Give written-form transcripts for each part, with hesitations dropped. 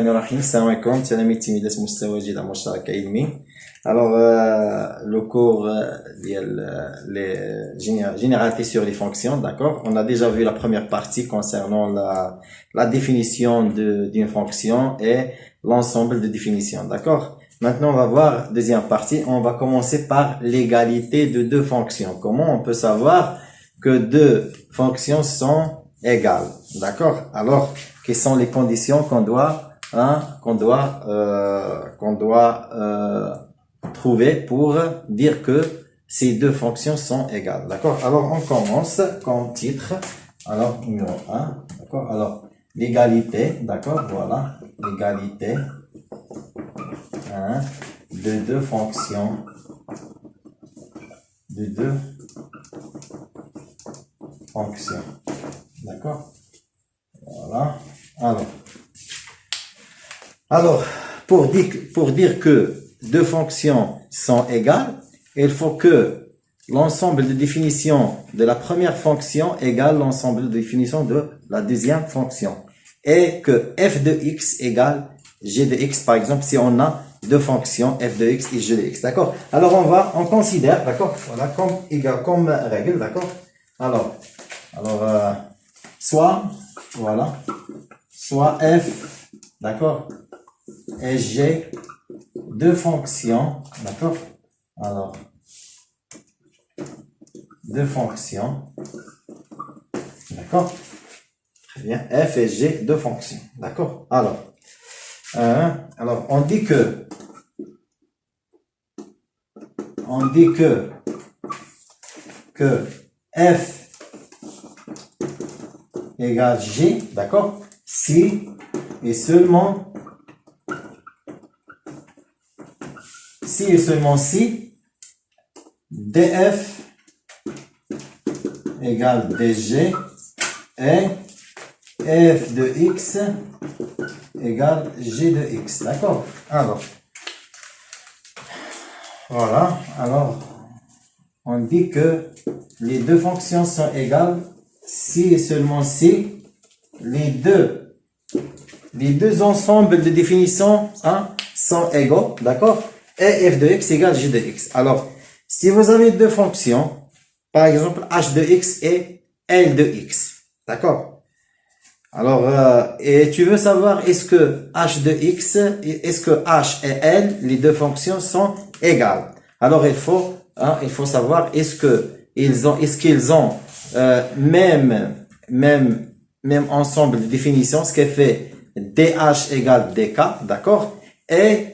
الرحمن الرحيم. السلام عليكم تلاميذ تلميذات مستوى جديد مشترك علمي. Alors le cours les généralités sur les fonctions, d'accord. On a déjà vu la première partie concernant la définition d'une fonction et l'ensemble de définitions, d'accord. Maintenant on va voir deuxième partie. On va commencer par l'égalité de deux fonctions. Comment on peut savoir que deux fonctions sont égales, d'accord. Alors quelles sont les conditions qu'on doit trouver pour dire que ces deux fonctions sont égales, d'accord. Alors on commence comme titre, alors numéro 1, d'accord. Alors l'égalité, d'accord, voilà, l'égalité de deux fonctions, d'accord, voilà. Alors pour dire que deux fonctions sont égales, il faut que l'ensemble de définitions de la première fonction égale l'ensemble de définitions de la deuxième fonction, et que f de x égale g de x, par exemple, si on a deux fonctions f de x et g de x, d'accord. Alors on considère, d'accord, voilà, comme règle, d'accord. Alors soit f, d'accord, et g, deux fonctions, d'accord. Alors deux fonctions, d'accord, très bien, f et g, deux fonctions, d'accord. Alors on dit que f égale g, d'accord, si et seulement si df égale dg et f de x égale g de x, d'accord. Alors voilà, alors on dit que les deux fonctions sont égales si et seulement si les deux ensembles de définitions sont égaux, d'accord, et f de x égale g de x. Alors si vous avez deux fonctions, par exemple h de x et l de x, d'accord. Alors et tu veux savoir est-ce que h de x, est-ce que h et l, les deux fonctions sont égales. Alors il faut savoir est-ce qu'ils ont même ensemble de définitions, ce qui fait dh égale dk, d'accord, et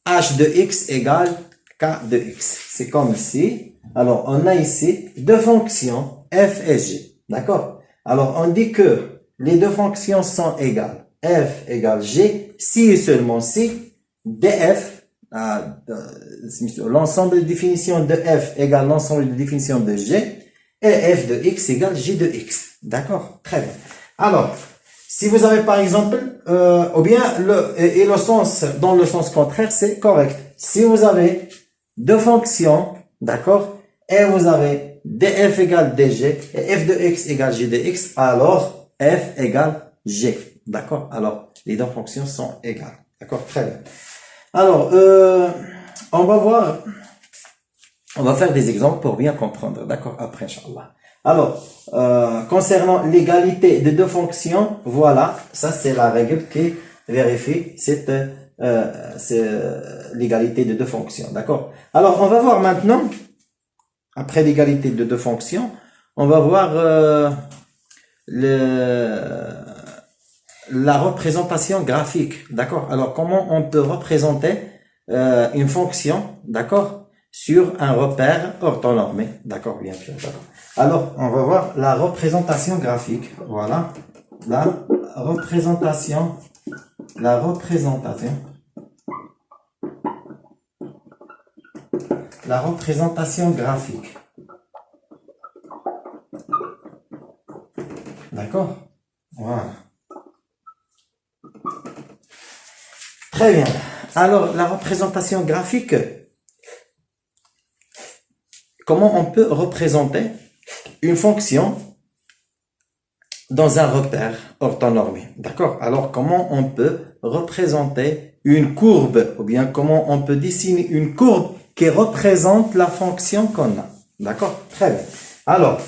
h de x égale k de x. C'est comme ici. Alors on a ici deux fonctions f et g, d'accord. Alors on dit que les deux fonctions sont égales, f égale g, si et seulement si df, l'ensemble de définition de f égale l'ensemble de définition de g, et f de x égale g de x, d'accord, très bien. Alors si vous avez par exemple ou bien le sens, dans le sens contraire, c'est correct. Si vous avez deux fonctions, d'accord, et vous avez df égale dg et f de x égale g de x, alors f égale g, d'accord. Alors les deux fonctions sont égales, d'accord, très bien. Alors on va faire des exemples pour bien comprendre, d'accord, après inchallah. Alors concernant l'égalité de deux fonctions, voilà, ça c'est la règle qui vérifie c'est l'égalité de deux fonctions, d'accord. Alors on va voir maintenant, après l'égalité de deux fonctions, on va voir la représentation graphique, d'accord. Alors comment on peut représenter une fonction, d'accord, sur un repère orthonormé, d'accord, bien sûr, d'accord. Alors on va voir la représentation graphique, voilà, la représentation graphique, d'accord, voilà. Très bien. Alors la représentation graphique, comment on peut représenter une fonction dans un repère orthonormé. D'accord? Alors, comment on peut représenter une courbe, ou bien comment on peut dessiner une courbe qui représente la fonction qu'on a? D'accord? Très bien. Alors,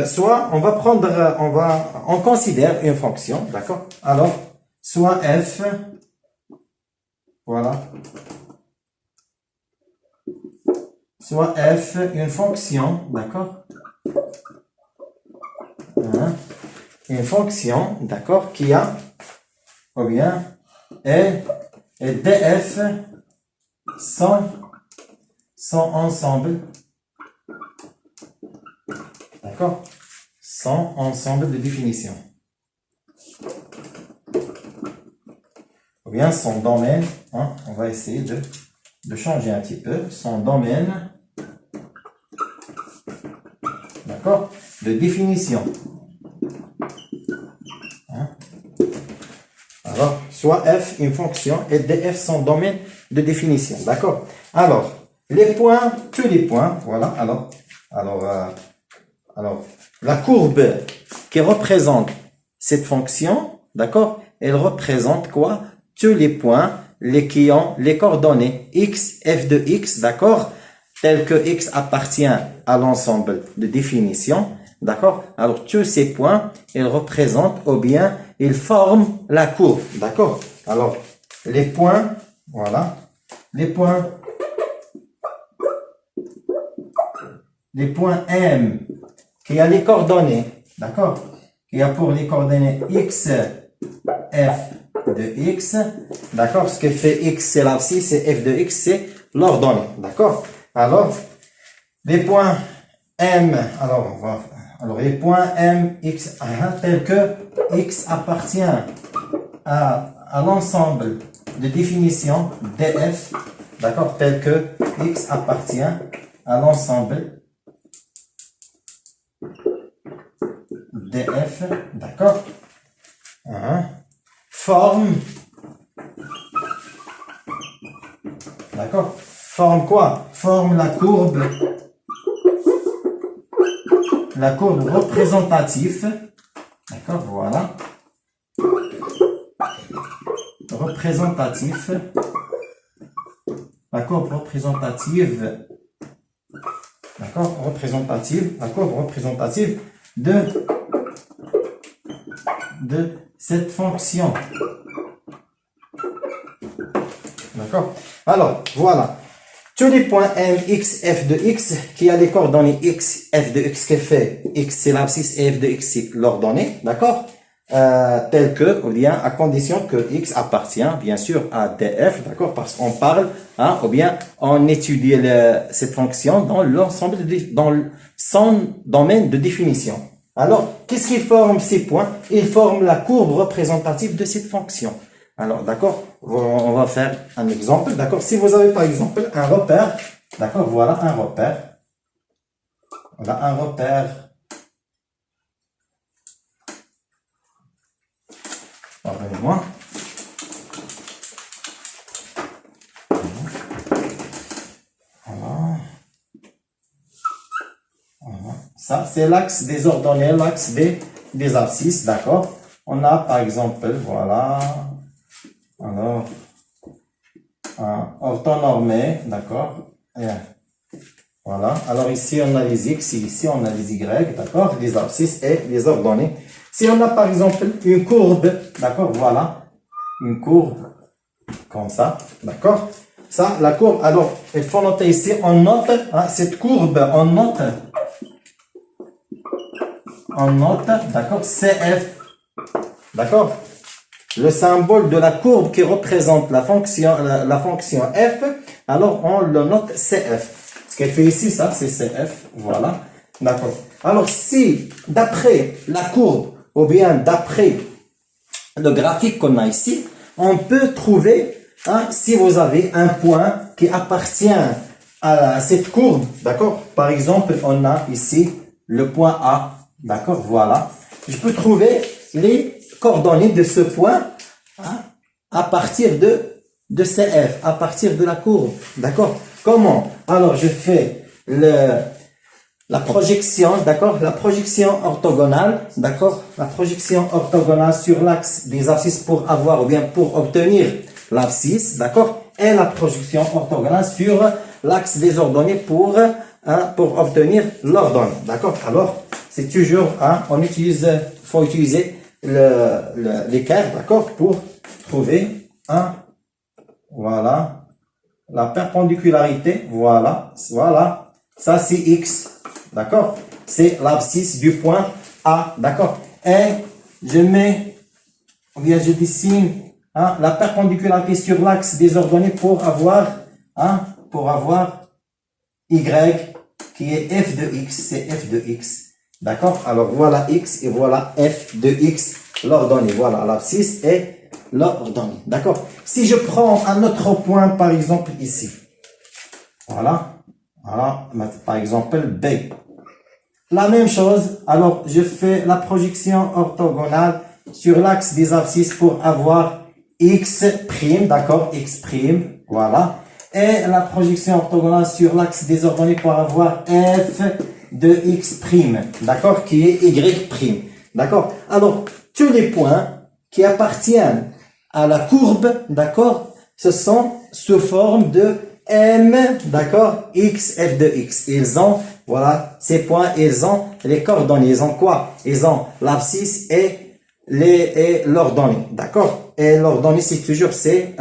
soit on considère une fonction, d'accord? Alors, soit f, voilà, soit f, une fonction, d'accord? Hein? Une fonction, d'accord, qui a, ou bien, et df sont ensemble, d'accord, sont ensemble de définition, ou bien son domaine, hein, on va essayer de changer un petit peu, son domaine, d'accord, de définition. Hein? Alors, soit f une fonction et df son domaine de définition, d'accord. Alors, les points, tous les points, voilà, alors, la courbe qui représente cette fonction, d'accord, elle représente quoi? Tous les points qui ont les coordonnées x, f de x, d'accord, tel que x appartient à l'ensemble de définition, d'accord. Alors, tous ces points, ils représentent ou bien ils forment la courbe, d'accord. Alors, les points, voilà, les points M, qui a les coordonnées, d'accord, qui a pour les coordonnées x, f de x, d'accord, ce que fait x c'est l'abscisse et f de x c'est l'ordonnée, d'accord. Alors, les points M, alors les points M, x, tels que x appartient à l'ensemble de définition df, d'accord, tel que x appartient à l'ensemble df, d'accord, forme, d'accord, forme quoi? Forme la courbe représentative, d'accord, voilà, représentatif, la courbe représentative, d'accord, la courbe représentative de cette fonction. D'accord? Alors, voilà. Tous les points M, X, F de X, qui a les coordonnées X, F de X, qui fait X, c'est l'abscisse, et F de X, c'est l'ordonnée. D'accord? Tel que, ou bien, à condition que X appartient, bien sûr, à DF. D'accord? Parce qu'on parle, hein, ou bien, on étudie cette fonction dans l'ensemble, dans son domaine de définition. Alors, qu'est-ce qu'ils forment ces points? Ils forment la courbe représentative de cette fonction. Alors, d'accord, on va faire un exemple, d'accord. Si vous avez par exemple un repère, d'accord, voilà un repère. Voilà un repère. Pardonnez-moi. Voilà. Voilà. Ça, c'est l'axe des ordonnées, l'axe des abscisses, d'accord. On a par exemple, voilà. Alors, orthonormé, d'accord. Voilà. Alors ici, on a les X, ici, on a les Y, d'accord, les abscisses et les ordonnées. Si on a par exemple une courbe, d'accord, voilà, une courbe comme ça, d'accord. Ça, la courbe, alors, il faut noter ici, on note, hein, cette courbe, on note, d'accord, CF, d'accord. Le symbole de la courbe qui représente la fonction f, alors on le note CF. Ce qu'elle fait ici, ça, c'est CF. Voilà. D'accord. Alors, si d'après la courbe, ou bien d'après le graphique qu'on a ici, on peut trouver, hein, si vous avez un point qui appartient à cette courbe, d'accord? Par exemple, on a ici le point A, d'accord? Voilà. Je peux trouver les coordonnées de ce point, hein, à partir de CF, à partir de la courbe, d'accord? Comment? Alors, je fais La projection, d'accord? La projection orthogonale, d'accord? La projection orthogonale sur l'axe des abscisses pour avoir ou bien pour obtenir l'abscisse, d'accord? Et la projection orthogonale sur l'axe des ordonnées pour obtenir l'ordonnée, d'accord? Alors, c'est toujours, faut utiliser l'équerre, d'accord? Pour trouver voilà, la perpendicularité, voilà, ça c'est X. D'accord? C'est l'abscisse du point A. D'accord? Et je mets, ou bien je dessine la perpendicularité sur l'axe des ordonnées pour avoir Y qui est f de X. C'est f de X. D'accord? Alors voilà X et voilà f de X, l'ordonnée. Voilà l'abscisse et l'ordonnée. D'accord? Si je prends un autre point, par exemple ici. Voilà, par exemple B. La même chose, alors je fais la projection orthogonale sur l'axe des abscisses pour avoir X', d'accord, X', voilà. Et la projection orthogonale sur l'axe des ordonnées pour avoir F de X', d'accord, qui est Y', d'accord. Alors, tous les points qui appartiennent à la courbe, d'accord, ce sont sous forme de M, d'accord, X, F de X. Ils ont, voilà, ces points, ils ont les coordonnées. Ils ont quoi? Ils ont l'abscisse et l'ordonnée, d'accord? Et l'ordonnée, c'est toujours, c'est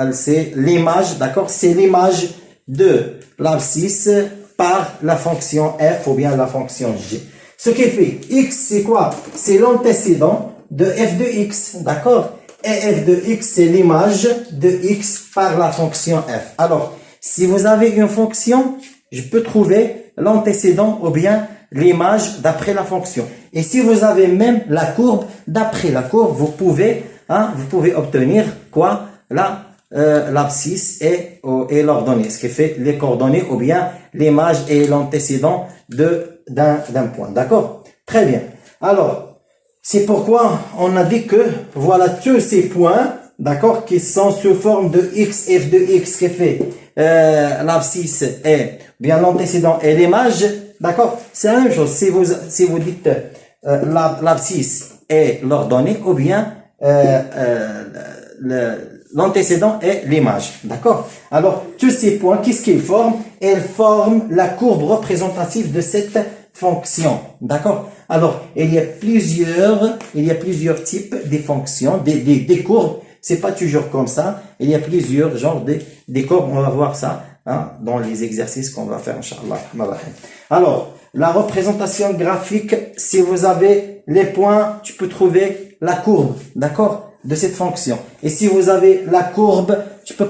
l'image, d'accord? C'est l'image de l'abscisse par la fonction F ou bien la fonction G. Ce qui fait, X, c'est quoi? C'est l'antécédent de F de X, d'accord? Et F de X, c'est l'image de X par la fonction F. Alors, si vous avez une fonction, je peux trouver l'antécédent ou bien l'image d'après la fonction. Et si vous avez même la courbe, d'après la courbe, vous pouvez obtenir quoi? L'abscisse et l'ordonnée, ce qui fait les coordonnées ou bien l'image et l'antécédent d'un point. D'accord? Très bien. Alors, c'est pourquoi on a dit que voilà tous ces points, d'accord, qui sont sous forme de X, F de X, qui fait l'abscisse et bien l'antécédent et l'image, d'accord, c'est la même chose. Si vous dites l'abscisse et l'ordonnée ou bien l'antécédent et l'image, d'accord. Alors tous ces points, qu'est-ce qu'ils forment? Ils forment la courbe représentative de cette fonction, d'accord. Alors il y a plusieurs types de fonctions, des courbes. C'est pas toujours comme ça. Il y a plusieurs genres de courbes. On va voir ça dans les exercices qu'on va faire, Inch'Allah. Alors, la représentation graphique, si vous avez les points, tu peux trouver la courbe, d'accord, de cette fonction. Et si vous avez la courbe, tu peux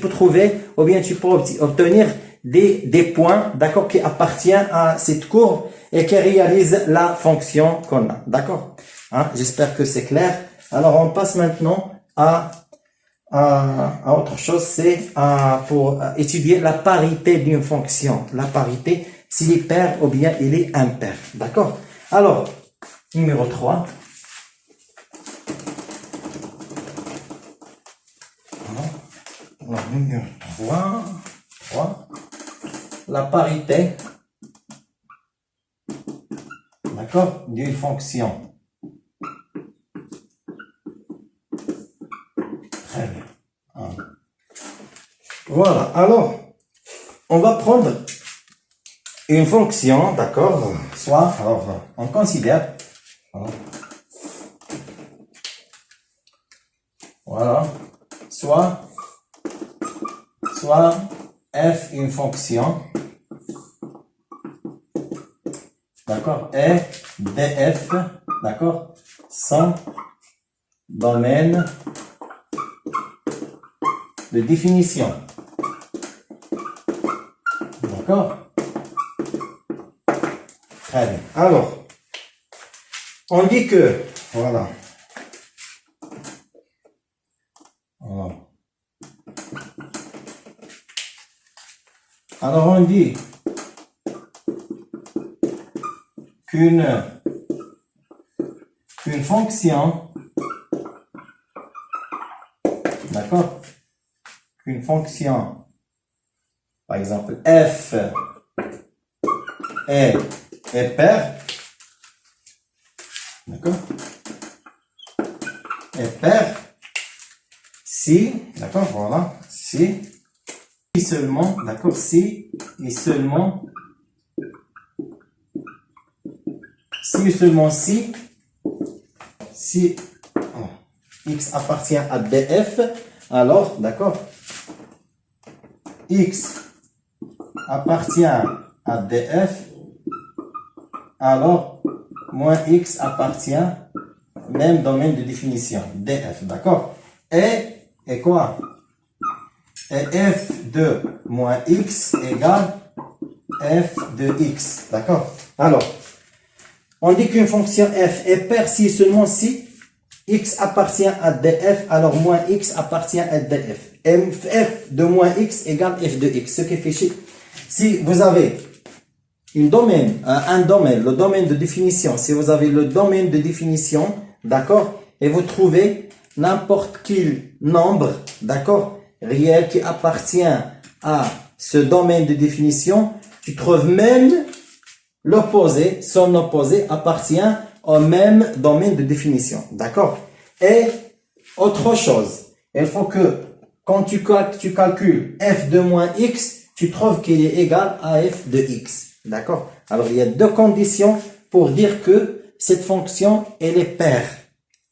trouver, ou bien tu peux obtenir des points, d'accord, qui appartiennent à cette courbe et qui réalisent la fonction qu'on a, d'accord. J'espère que c'est clair. Alors, on passe maintenant à autre chose, c'est pour étudier la parité d'une fonction. La parité, s'il est pair ou bien il est impair. D'accord? Alors, numéro 3. Alors, numéro 3. La parité, d'accord, d'une fonction. Très bien. Voilà, alors, on va prendre une fonction, d'accord, alors, on considère, voilà, soit f une fonction, d'accord, et df, d'accord, sans domaine de définition. D'accord? Très bien. Alors, on dit que, voilà. Alors, on dit qu'une fonction, d'accord, qu'une fonction, par exemple, f est est pair, d'accord, est pair si, d'accord, voilà, si seulement, d'accord, si et seulement si x appartient à df, alors, d'accord, x appartient à df, alors moins x appartient même domaine de définition, df, d'accord, et quoi? Et f de moins x égale f de x, d'accord. Alors, on dit qu'une fonction f est paire si seulement si x appartient à df, alors moins x appartient à df. Et f de moins x égale f de x, ce qui fait si vous avez un domaine, le domaine de définition, si vous avez le domaine de définition, d'accord, et vous trouvez n'importe quel nombre, d'accord, réel qui appartient à ce domaine de définition, tu trouves même l'opposé, son opposé appartient au même domaine de définition, d'accord. Et autre chose, il faut que quand tu calcules f de moins x, tu trouves qu'il est égal à f de x, d'accord. Alors il y a deux conditions pour dire que cette fonction elle est paire,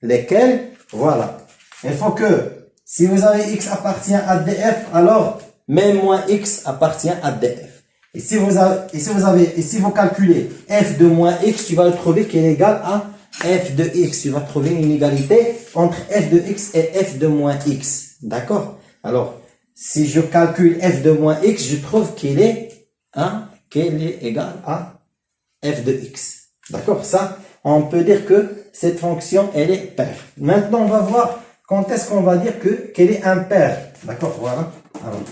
lesquelles, voilà, il faut que si vous avez x appartient à df, alors même moins x appartient à df. Et si vous calculez f de moins x, tu vas le trouver qu'il est égal à f de x. Tu vas trouver une égalité entre f de x et f de moins x. D'accord? Alors, si je calcule f de moins x, je trouve qu'il est égal à f de x. D'accord? Ça, on peut dire que cette fonction, elle est paire. Maintenant, on va voir quand est-ce qu'on va dire qu'elle est impaire. D'accord? Voilà. Alors,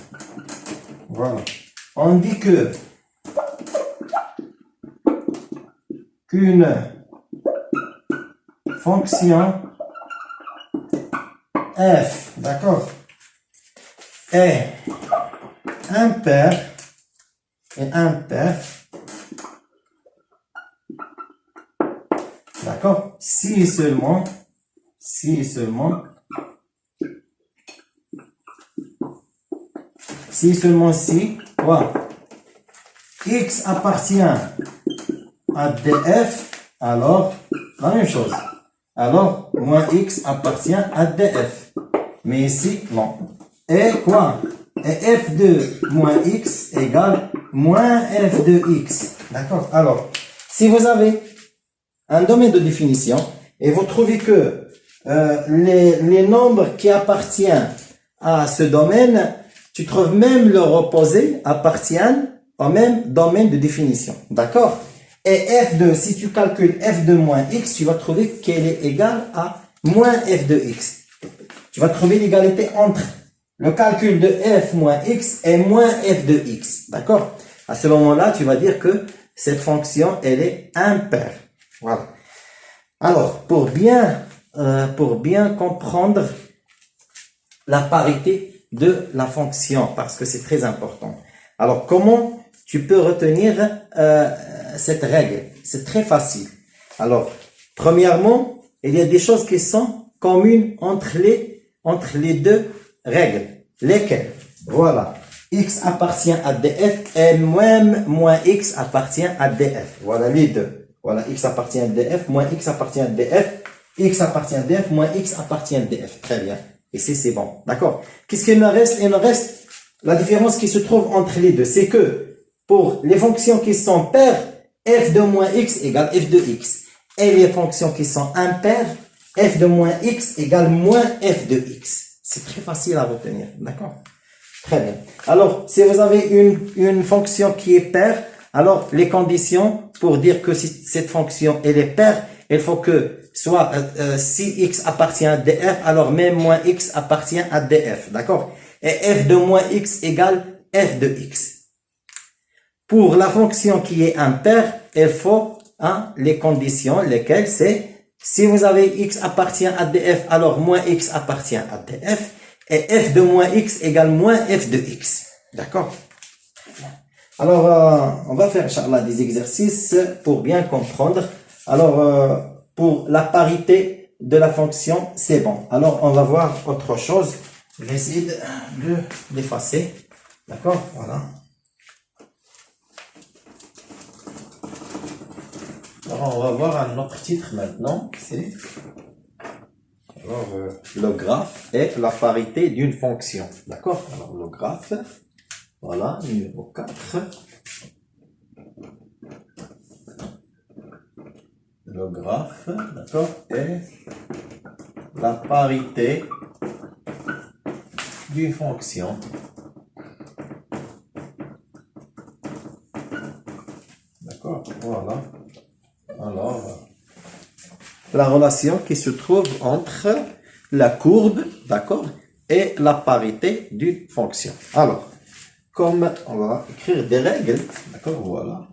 voilà. On dit qu'une fonction f, d'accord, est impaire, d'accord, si seulement si quoi, x appartient à df, alors la même chose, alors moins x appartient à df, mais ici non. Et quoi, et f de moins x égale moins f de x, d'accord. Alors si vous avez un domaine de définition et vous trouvez que les nombres qui appartiennent à ce domaine, tu trouves même leur opposé appartiennent au même domaine de définition, d'accord. Et si tu calcules f de moins x, tu vas trouver qu'elle est égale à moins f de x. Tu vas trouver l'égalité entre le calcul de f moins x et moins f de x, d'accord. À ce moment-là, tu vas dire que cette fonction, elle est impaire. Voilà. Alors, pour bien comprendre la parité de la fonction, parce que c'est très important. Alors, comment tu peux retenir cette règle? C'est très facile. Alors, premièrement, il y a des choses qui sont communes entre les deux règles. Lesquelles? Voilà. X appartient à df et même moins x appartient à df. Voilà les deux. Voilà, x appartient à df, moins x appartient à df, x appartient à df, moins x appartient à df. Très bien. Ici, c'est bon. D'accord? Qu'est-ce qu'il me reste? Il me reste la différence qui se trouve entre les deux. C'est que pour les fonctions qui sont paires, f de moins x égale f de x. Et les fonctions qui sont impaires, f de moins x égale moins f de x. C'est très facile à retenir. D'accord? Très bien. Alors, si vous avez une fonction qui est paire, alors les conditions pour dire que cette fonction elle est paire, il faut que soit si x appartient à df, alors même moins x appartient à df. D'accord? Et f de moins x égale f de x. Pour la fonction qui est impaire, il faut les conditions, lesquelles c'est si vous avez x appartient à df, alors moins x appartient à df, et f de moins x égale moins f de x. D'accord? Alors, on va faire, Inch'Allah, des exercices pour bien comprendre. Alors, pour la parité de la fonction, c'est bon. Alors, on va voir autre chose. Je vais essayer de l'effacer. D'accord? Voilà. Alors, on va voir un autre titre maintenant. C'est le graphe et la parité d'une fonction. D'accord? Alors, le graphe. Voilà, numéro 4. Le graphe, d'accord, et la parité d'une fonction. D'accord, voilà. Alors, la relation qui se trouve entre la courbe, d'accord, et la parité d'une fonction. Alors, comme on va écrire des règles, d'accord, voilà.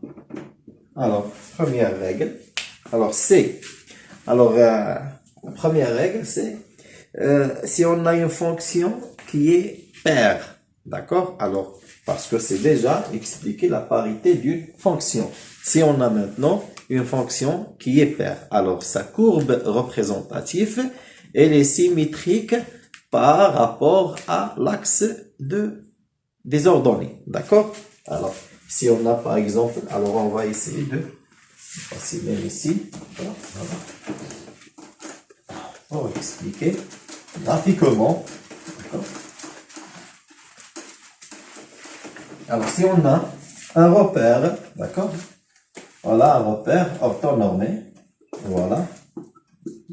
Alors, première règle, alors c'est, alors la première règle c'est, si on a une fonction qui est paire, d'accord, alors, parce que c'est déjà expliqué la parité d'une fonction. Si on a maintenant une fonction qui est paire, alors sa courbe représentative, elle est symétrique par rapport à l'axe des ordonnées, d'accord? Alors, si on a par exemple, alors on va essayer de passer même ici, voilà, pour expliquer graphiquement, d'accord? Alors, si on a un repère, d'accord? Voilà un repère orthonormé, voilà,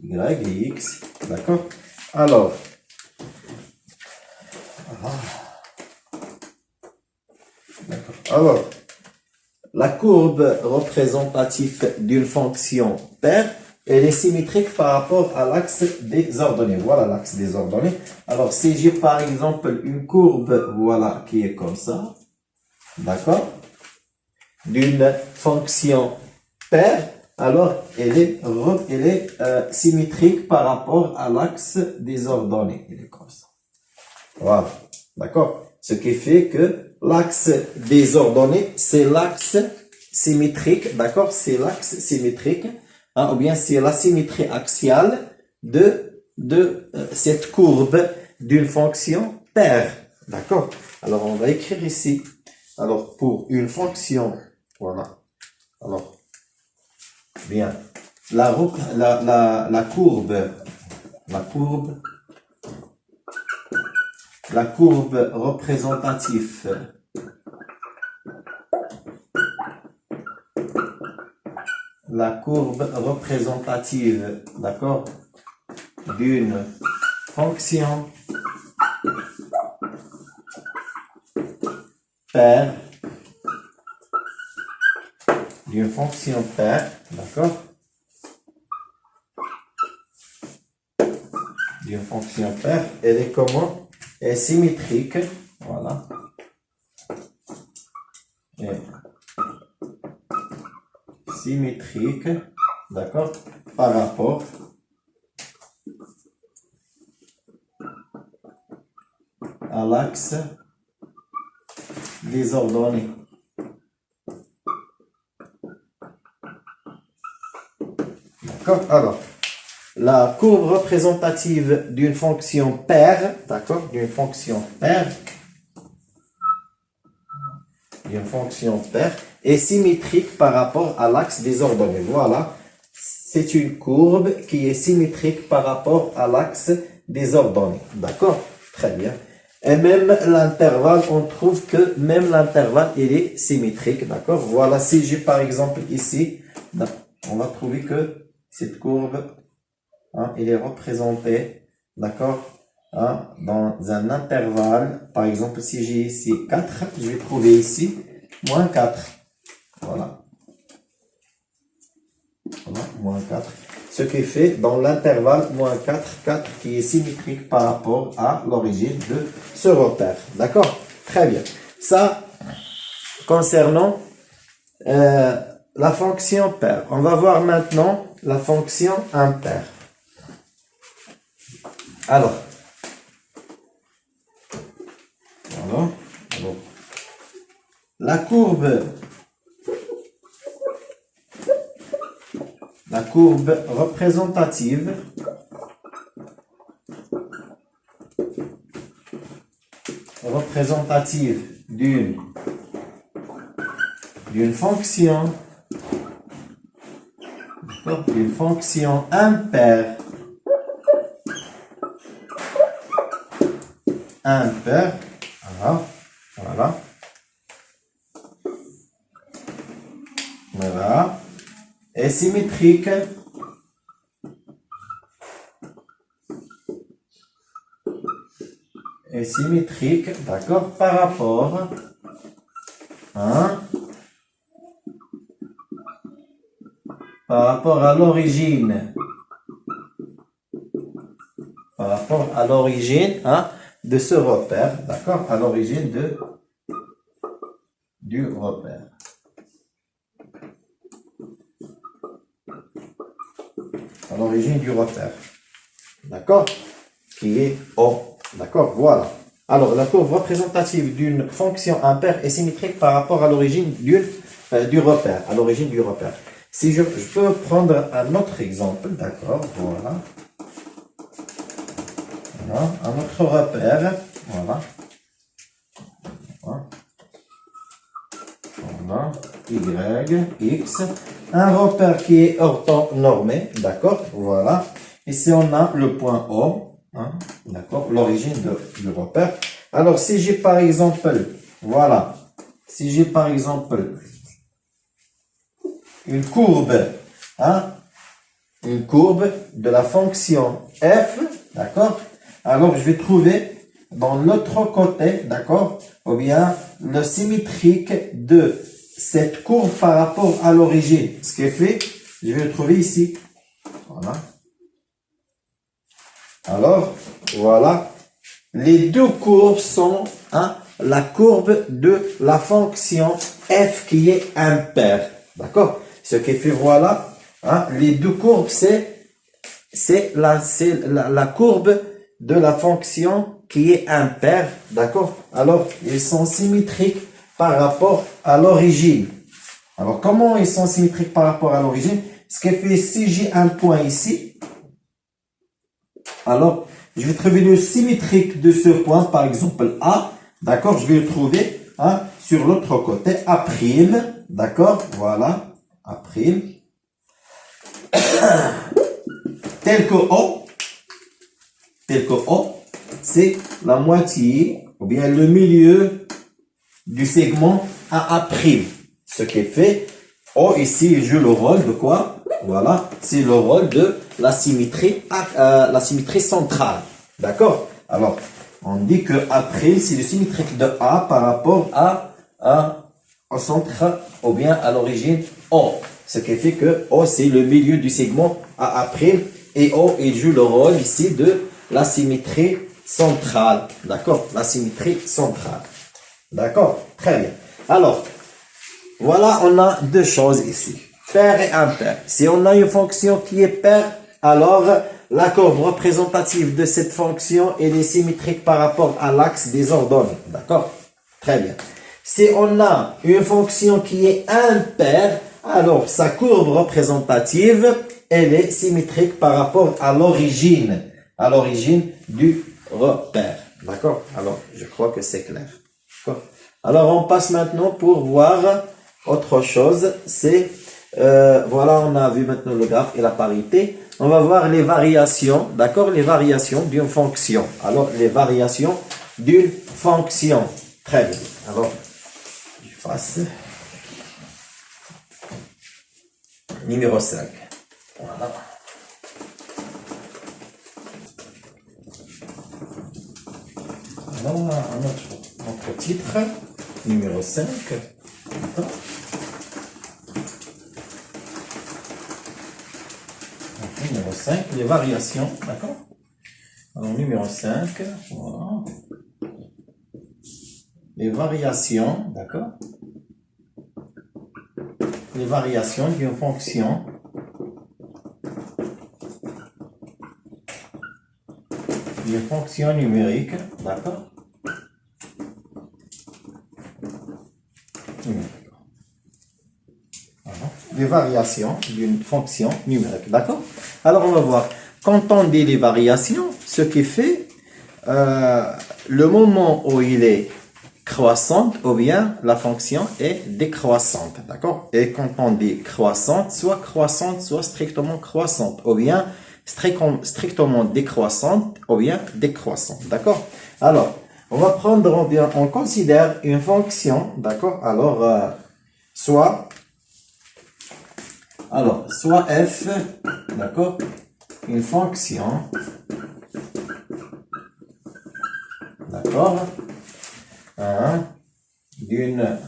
y et x, d'accord? Alors, alors, la courbe représentative d'une fonction paire, elle est symétrique par rapport à l'axe des ordonnées. Voilà l'axe des ordonnées. Alors, si j'ai par exemple une courbe, voilà, qui est comme ça, d'accord, d'une fonction paire, alors elle est symétrique par rapport à l'axe des ordonnées. Elle est comme ça. Voilà, d'accord. Ce qui fait que l'axe des ordonnées, c'est l'axe symétrique, d'accord, c'est l'axe symétrique, hein, ou bien c'est la symétrie axiale de cette courbe d'une fonction paire, d'accord. Alors, on va écrire ici, alors, pour une fonction, voilà, alors, bien, la courbe représentative d'accord, d'une fonction paire, d'accord, elle est comment? Elle est symétrique, voilà, et symétrique, d'accord, par rapport à l'axe des ordonnées. D'accord? Alors, la courbe représentative d'une fonction paire, d'accord, d'une fonction paire est symétrique par rapport à l'axe des ordonnées. Voilà, c'est une courbe qui est symétrique par rapport à l'axe des ordonnées. D'accord? Très bien. Et même l'intervalle, on trouve que même l'intervalle, il est symétrique. D'accord? Voilà, si j'ai par exemple ici, on va trouver que cette courbe, hein, elle est représentée, d'accord, hein, dans un intervalle. Par exemple, si j'ai ici 4, je vais trouver ici moins 4. Voilà. Voilà, moins 4. Ce qui fait dans l'intervalle moins 4, 4 qui est symétrique par rapport à l'origine de ce repère. D'accord? Très bien. Ça, concernant la fonction paire. On va voir maintenant la fonction impaire. Alors, voilà. Alors, la courbe représentative d'une fonction, impaire, voilà, et symétrique d'accord, par rapport à l'origine, de ce repère, d'accord, à l'origine du repère. À l'origine du repère, d'accord, qui est O, d'accord, voilà. Alors, la courbe représentative d'une fonction impaire est symétrique par rapport à l'origine du repère, à l'origine du repère. Si je peux prendre un autre exemple, d'accord, voilà. Voilà, un autre repère, voilà. Voilà, Y, X, un repère qui est orthonormé, d'accord, voilà. Ici, on a le point O, d'accord, l'origine du repère. Alors, si j'ai par exemple, voilà, si j'ai par exemple une courbe de la fonction f, d'accord, alors je vais trouver dans l'autre côté, d'accord, ou bien le symétrique de cette courbe par rapport à l'origine. Ce qui est fait, je vais le trouver ici. Voilà. Alors, voilà. Les deux courbes sont la courbe de la fonction f qui est impaire. D'accord? Ce qui fait, voilà, les deux courbes, c'est la courbe de la fonction qui est impaire. D'accord? Alors, ils sont symétriques par rapport à l'origine. Alors, comment ils sont symétriques par rapport à l'origine? Ce qui fait, si j'ai un point ici, alors, je vais trouver le symétrique de ce point, par exemple A, d'accord, je vais le trouver sur l'autre côté, A', d'accord, voilà, A', tel que O, c'est la moitié, ou bien le milieu du segment A'. Ce qui est fait, O ici joue le rôle de quoi? Voilà, c'est le rôle de la symétrie centrale. D'accord? Alors, on dit que A', c'est le symétrique de A par rapport au centre, ou bien à l'origine O. Ce qui fait que O, c'est le milieu du segment A', et O, il joue le rôle ici de la symétrie centrale. D'accord? La symétrie centrale. D'accord? Très bien. Alors, voilà, on a deux choses ici. Paire et impair. Si on a une fonction qui est paire, alors la courbe représentative de cette fonction elle est symétrique par rapport à l'axe des ordonnées. D'accord? Très bien. Si on a une fonction qui est impaire, alors sa courbe représentative, elle est symétrique par rapport à l'origine du repère. D'accord? Alors, je crois que c'est clair. D'accord? Alors, on passe maintenant pour voir autre chose. C'est, voilà, on a vu maintenant le graphe et la parité. On va voir les variations, d'accord? Les variations d'une fonction. Alors, les variations d'une fonction. Très bien. Alors, je fasse numéro 5. Voilà. Alors, notre titre, numéro 5. D'accord. Numéro 5, les variations, d'accord? Alors, numéro 5, voilà. Les variations, d'accord? Les variations d'une fonction numérique, d'accord? les variations d'une fonction numérique. D'accord? Alors, on va voir. Quand on dit les variations, ce qui fait le moment où il est croissante ou bien la fonction est décroissante. D'accord? Et quand on dit croissante, soit strictement croissante, ou bien strictement décroissante, ou bien décroissante. D'accord? Alors, on va prendre, on considère une fonction, d'accord? Alors, soit f, d'accord? Une fonction, d'accord? D'une,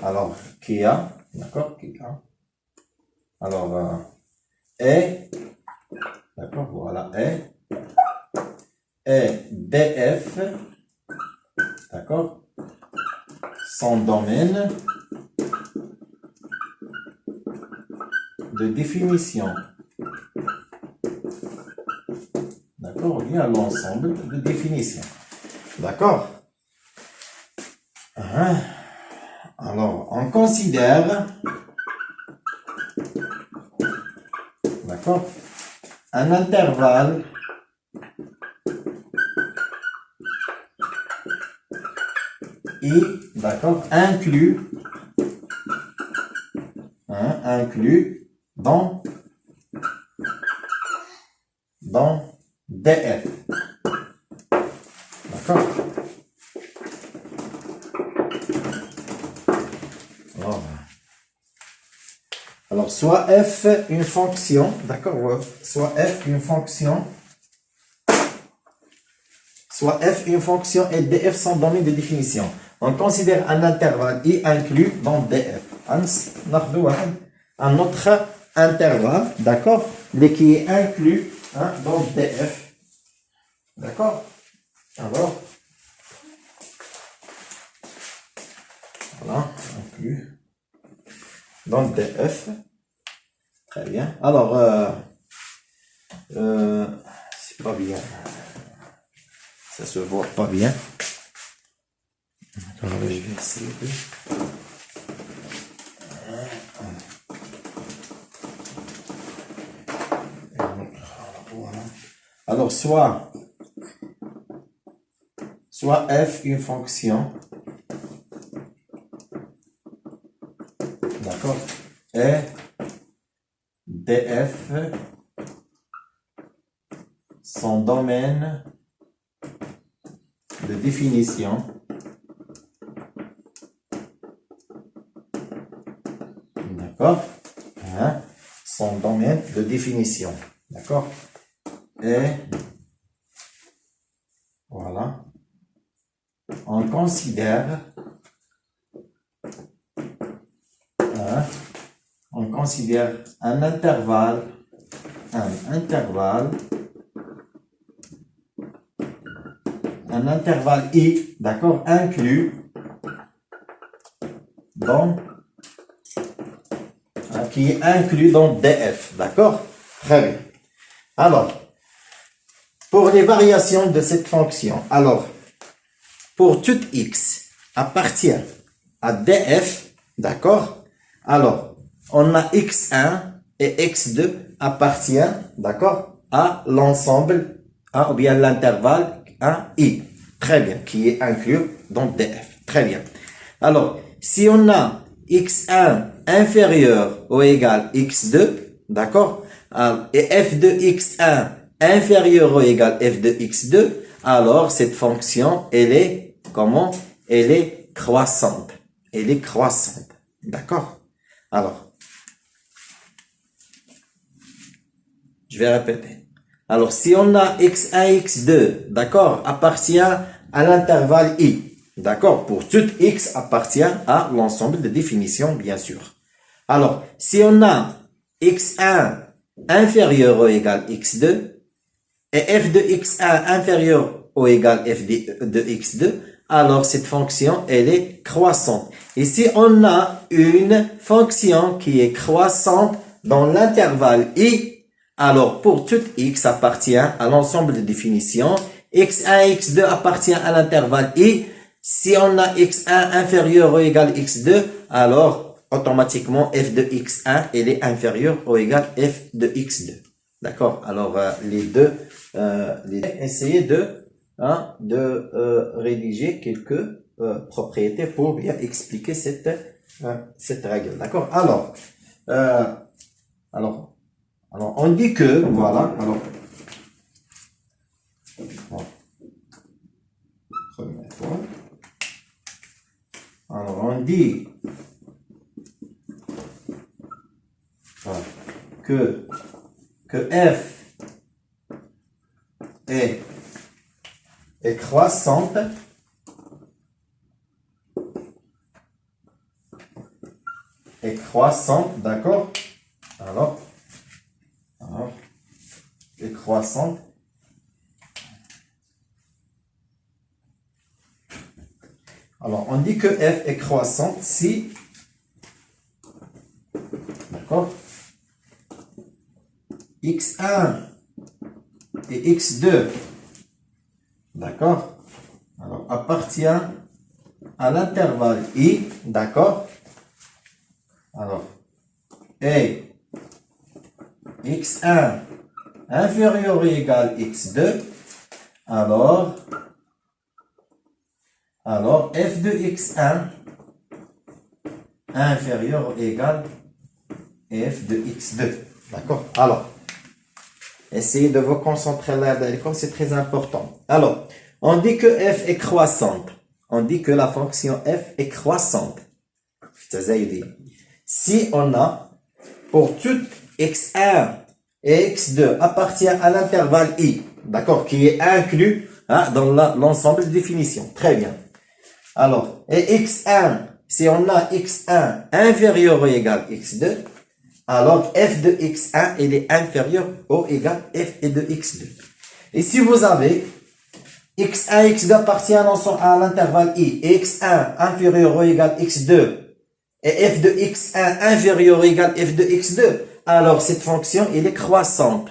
alors, qui a, d'accord? Qui a, alors, et, d'accord? Voilà, et df, d'accord? Son domaine de définition, d'accord? Bien l'ensemble de définition, d'accord? Alors, on considère, d'accord, un intervalle I, d'accord, inclus dans df, d'accord. Alors, soit f une fonction, d'accord, soit f une fonction et df son domaine de définition. On considère un intervalle I inclus dans df. Un autre intervalle, d'accord, mais qui est inclus dans df. D'accord? Alors, voilà, inclus dans df. Très bien. Alors, c'est pas bien. Ça se voit pas bien. Alors, je vais essayer de... Alors, soit f une fonction, d'accord, et df son domaine de définition, d'accord, son domaine de définition, d'accord, et voilà, on considère un intervalle I, d'accord, inclus dans, qui est inclus dans df, d'accord, très bien. Alors, pour les variations de cette fonction, alors, pour tout x appartient à df, d'accord, alors, on a x1 et x2 appartient, d'accord, à l'ensemble, ou bien l'intervalle I, très bien, qui est inclus dans df, très bien. Alors, si on a x1 inférieur ou égal x2, d'accord, et f de x1 inférieur ou égal f de x2, alors cette fonction, elle est, comment? Elle est croissante. Elle est croissante, d'accord? Alors, je vais répéter. Alors, si on a x1, x2, d'accord, appartient à l'intervalle I, d'accord, pour tout x appartient à l'ensemble de définitions, bien sûr. Alors, si on a x1 inférieur ou égal x2, et f de x1 inférieur ou égal f de x2, alors cette fonction, elle est croissante. Et si on a une fonction qui est croissante dans l'intervalle I, alors, pour tout x appartient à l'ensemble de définitions, x1 et x2 appartient à l'intervalle I. Si on a x1 inférieur ou égal x2, alors automatiquement, f de x1, elle est inférieure ou égale f de x2. D'accord? Alors, essayez de rédiger quelques propriétés pour bien expliquer cette règle. D'accord? Alors, on dit que, voilà, première fois. Alors, on dit que f est croissante d'accord? Alors, est croissante. Alors, on dit que f est croissante si, d'accord, x1 et x2, d'accord, alors appartient à l'intervalle i, d'accord, alors, et x1 inférieur ou égal x2, alors f de x1 inférieur ou égal f de x2. D'accord? Alors, essayez de vous concentrer là-dedans, c'est très important. Alors, on dit que f est croissante. On dit que la fonction f est croissante. Si on a, pour tout x1 et x2 appartient à l'intervalle i, d'accord, qui est inclus dans l'ensemble de définitions. Très bien. Alors, et x1, si on a x1 inférieur ou égal x2, alors f de x1, il est inférieur ou égal f de x2. Et si vous avez x1 et x2 appartient à l'intervalle i, et x1 inférieur ou égal x2, et f de x1 inférieur ou égal f de x2, alors cette fonction, elle est croissante.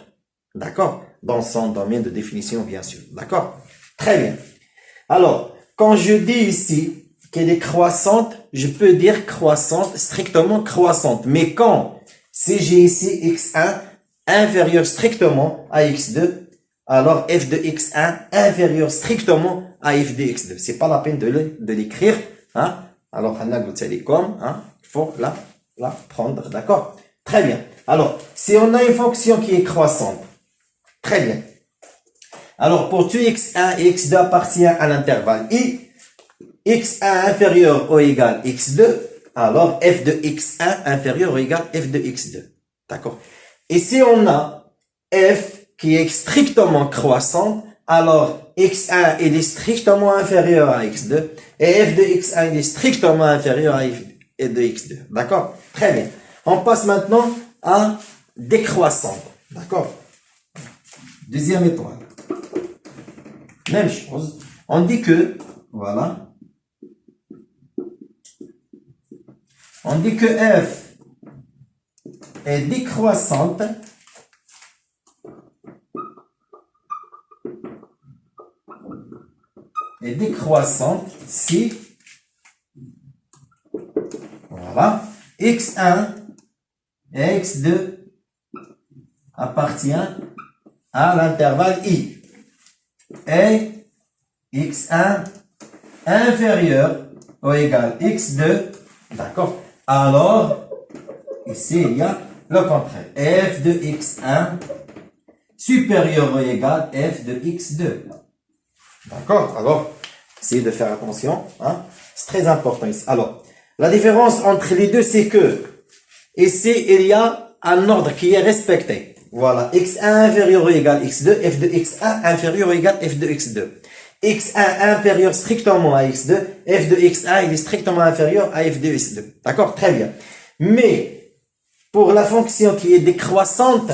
D'accord? Dans son domaine de définition, bien sûr. D'accord? Très bien. Alors, quand je dis ici qu'elle est croissante, je peux dire croissante, strictement croissante. Mais si j'ai ici x1 inférieur strictement à x2, alors f de x1 inférieur strictement à f de x2. C'est pas la peine de l'écrire. Alors, il faut la prendre. D'accord? Très bien. Alors, si on a une fonction qui est croissante, très bien. Alors, pour tout x1 et x2 appartient à l'intervalle i, x1 inférieur ou égal x2, alors f de x1 inférieur ou égal f de x2. D'accord? Et si on a f qui est strictement croissante, alors x1 il est strictement inférieur à x2 et f de x1 il est strictement inférieur à f de x2. D'accord? Très bien. On passe maintenant à décroissante. D'accord? Deuxième étoile. Même chose. On dit que, voilà. On dit que f est décroissante si, voilà, x1 et x2 appartient à l'intervalle i et x1 inférieur ou égal x2, d'accord? Alors, ici, il y a le contraire. F de x1 supérieur ou égal f de x2. D'accord? Alors, essayez de faire attention. C'est très important ici. Alors, la différence entre les deux, c'est que ici, il y a un ordre qui est respecté. Voilà. x1 inférieur ou égal x2, f de x1 inférieur ou égal f de x2. x1 inférieur strictement à x2, f de x1 il est strictement inférieur à f de x2. D'accord? Très bien. Mais, pour la fonction qui est décroissante,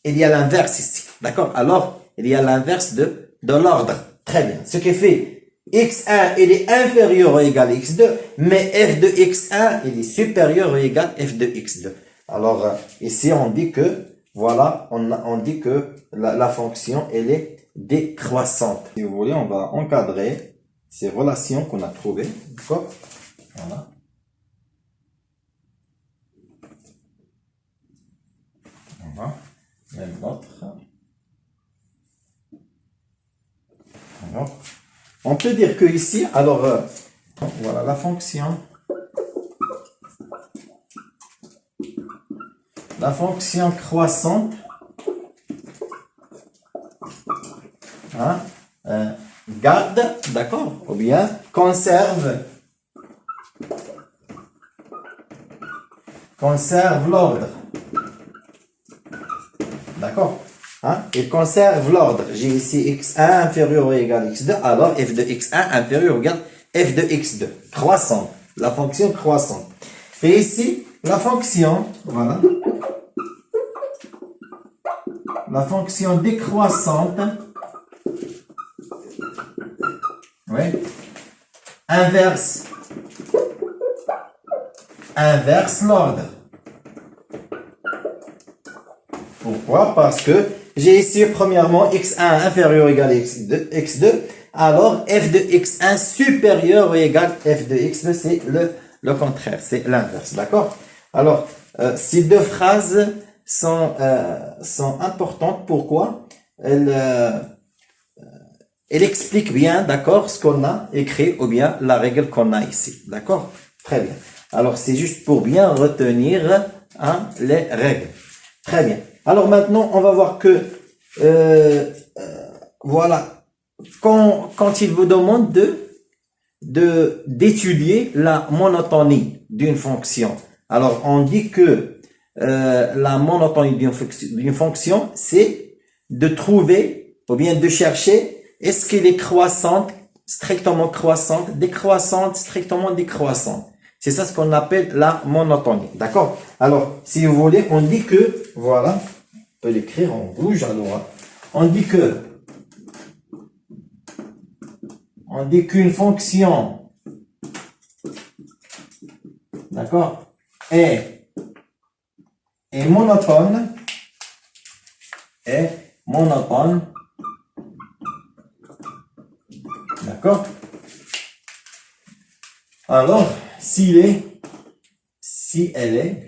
il y a l'inverse ici. D'accord? Alors, il y a l'inverse de l'ordre. Très bien. Ce qui fait, x1 il est inférieur ou égal à x2, mais f de x1 il est supérieur ou égal à f de x2. Alors, ici on dit que, voilà, on dit que la fonction elle est décroissante. Si vous voulez, on va encadrer ces relations qu'on a trouvées. D'accord? Voilà. Même autre. Alors, on peut dire que ici, alors, voilà la fonction. La fonction croissante, hein, garde, d'accord, ou bien conserve l'ordre. D'accord, hein, il conserve l'ordre. J'ai ici x1 inférieur ou égal à x2, alors f de x1 inférieur ou égal à f de x2. Croissante, la fonction croissante. Et ici, la fonction, voilà, la fonction décroissante, oui, inverse l'ordre. Pourquoi? Parce que j'ai ici premièrement x1 inférieur ou égal à x2, alors f de x1 supérieur ou égal à f de x2, c'est le contraire, c'est l'inverse, d'accord? Alors, ces deux phrases sont importantes. Pourquoi? Elle explique bien, d'accord, ce qu'on a écrit ou bien la règle qu'on a ici, d'accord? Très bien. Alors, c'est juste pour bien retenir, hein, les règles. Très bien. Alors maintenant, on va voir que, voilà, quand il vous demande d'étudier la monotonie d'une fonction. Alors, on dit que la monotonie d'une fonction, c'est de trouver ou bien de chercher est-ce qu'elle est croissante, strictement croissante, décroissante, strictement décroissante. C'est ça ce qu'on appelle la monotonie. D'accord? Alors, si vous voulez, on dit que, voilà, on peut l'écrire en rouge à droite. On dit qu'une fonction, d'accord, est monotone, d'accord? Alors, si elle est,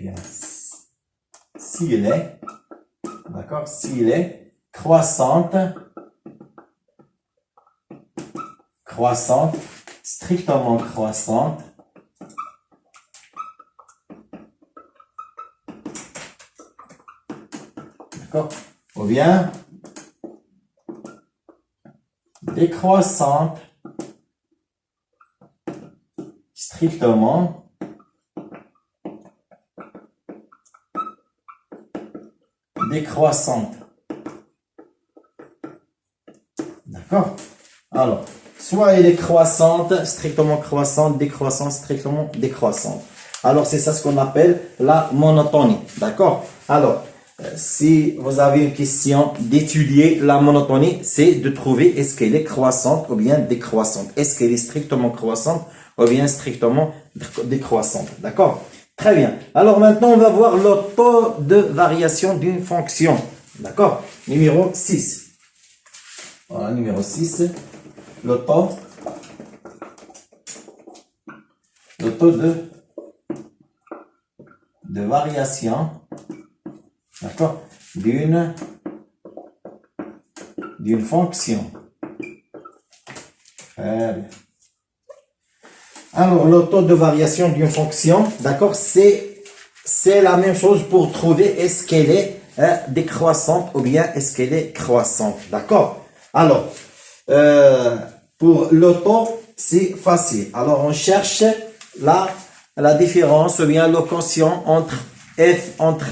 d'accord, s'il est croissante, strictement croissante, d'accord, ou bien décroissante, strictement décroissante. D'accord? Alors, soit elle est croissante, strictement croissante, décroissante, strictement décroissante. Alors, c'est ça ce qu'on appelle la monotonie. D'accord? Alors, si vous avez une question d'étudier la monotonie, c'est de trouver est-ce qu'elle est croissante ou bien décroissante. Est-ce qu'elle est strictement croissante ou bien strictement décroissante. D'accord? Très bien. Alors maintenant, on va voir le taux de variation d'une fonction. D'accord? Numéro 6. Voilà, numéro 6. Le taux de variation, d'accord, d'une fonction. Très bien. Alors, le taux de variation d'une fonction, d'accord, c'est la même chose pour trouver est-ce qu'elle est décroissante ou bien est-ce qu'elle est croissante, d'accord? Alors, pour le taux, c'est facile. Alors, on cherche la différence ou bien le quotient entre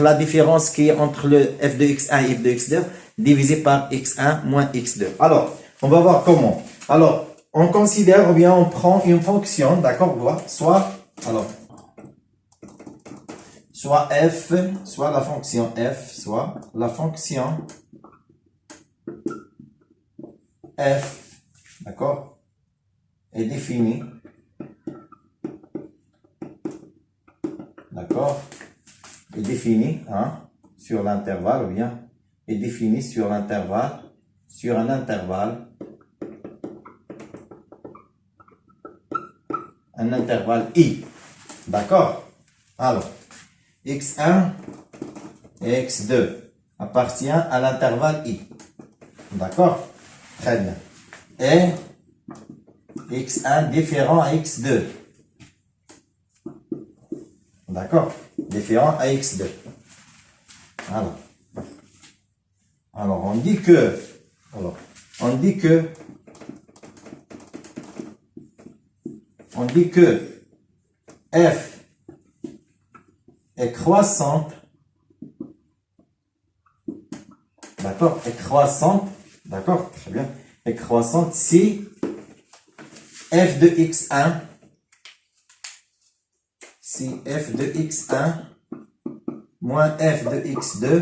la différence qui est entre le f de x1 et f de x2 divisé par x1 moins x2. Alors, on va voir comment. Alors, on considère ou bien on prend une fonction, d'accord, soit f, soit la fonction f, soit la fonction f, d'accord, est définie, d'accord, est définie, hein, sur l'intervalle, ou bien est définie sur un intervalle i, d'accord. Alors, x1 et x2. appartient à l'intervalle I. D'accord? Très bien. Et x1 différent à x2. D'accord? Différent à x2. Alors, on dit que f est croissante. D'accord? Est croissante. D'accord? Très bien. Est croissante si f de x1, moins f de x2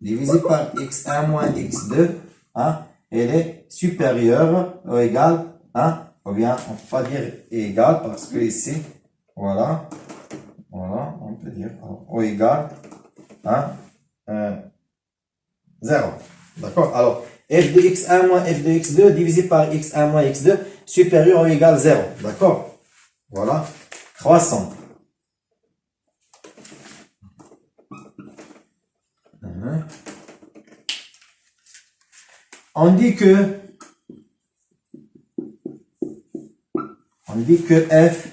divisé par x1 moins x2, hein, elle est supérieure ou égale, hein, ou bien on ne peut pas dire égale parce que ici, voilà, on peut dire ou égale, hein, 0. D'accord? Alors, f de x1 moins f de x2 divisé par x1 moins x2 supérieur ou égal 0. D'accord? Voilà. Croissante. On dit que f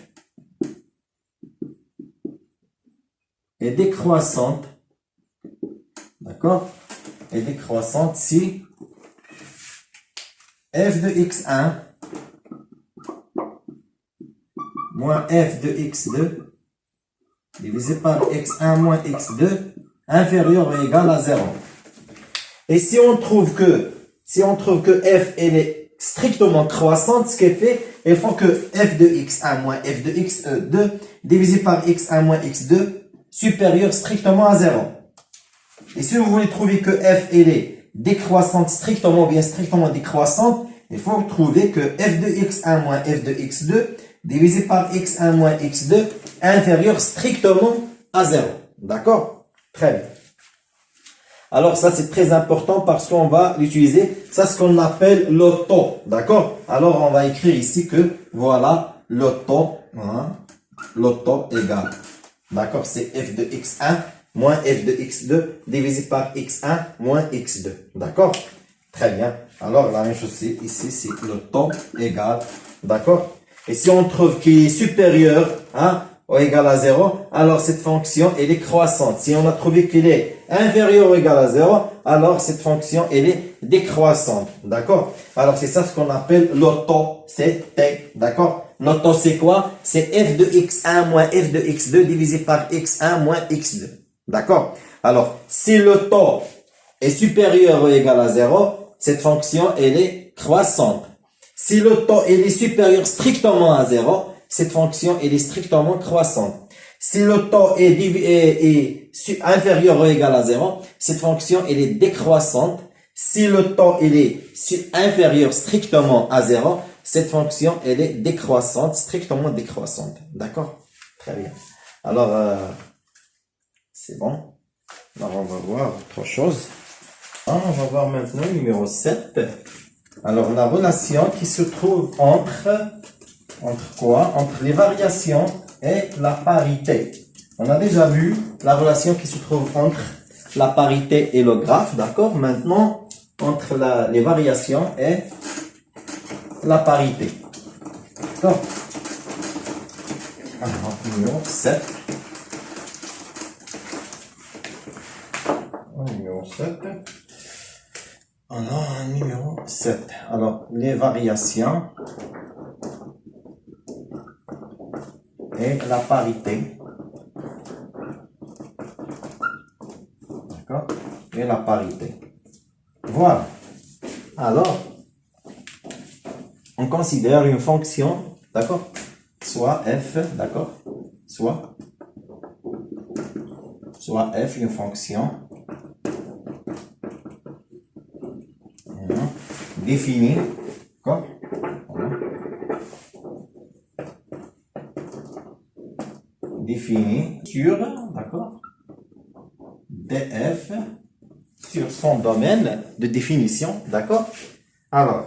est décroissante. D'accord? Est décroissante si f de x1 moins f de x2 divisé par x1 moins x2 inférieur ou égal à 0. Et si on trouve que f elle est strictement croissante, ce qui est fait, il faut que f de x1 moins f de x2 divisé par x1 moins x2 supérieur strictement à 0. Et si vous voulez trouver que f elle est décroissante strictement ou bien strictement décroissante, il faut trouver que f de x1 moins f de x2 divisé par x1 moins x2 inférieur strictement à 0. D'accord? Très bien. Alors ça c'est très important parce qu'on va l'utiliser. Ça c'est ce qu'on appelle le taux. D'accord? Alors on va écrire ici que voilà le taux. Hein, le taux égal. D'accord? C'est f de x1 moins f de x2 divisé par x1 moins x2. D'accord? Très bien. Alors la même chose ici, c'est le taux égal. D'accord? Et si on trouve qu'il est supérieur, hein, ou égal à 0, alors cette fonction, elle est croissante. Si on a trouvé qu'il est inférieur ou égal à 0, alors cette fonction, elle est décroissante. D'accord? Alors c'est ça ce qu'on appelle le taux, c'est T. D'accord? Le taux, c'est quoi? C'est f de x1 moins f de x2 divisé par x1 moins x2. D'accord? Alors, si le taux est supérieur ou égal à 0, cette fonction, elle est croissante. Si le taux est supérieur strictement à 0, cette fonction elle est strictement croissante. Si le taux est inférieur ou égal à 0, cette fonction elle est décroissante. Si le taux il est inférieur strictement à 0, cette fonction elle est décroissante, strictement décroissante. D'accord? Très bien. Alors, c'est bon. Alors, on va voir autre chose. On va voir maintenant le numéro 7. Alors, la relation qui se trouve entre quoi? Entre les variations et la parité. On a déjà vu la relation qui se trouve entre la parité et le graphe, d'accord? Maintenant, entre les variations et la parité. D'accord? Alors, numéro 7. Numéro 7. Alors, numéro 7. Alors, les variations et la parité. D'accord? Et la parité. Voilà. Alors, on considère une fonction, d'accord? Soit f, d'accord? Soit f, une fonction définie, d'accord? Définie sur, d'accord? df sur son domaine de définition, d'accord? Alors,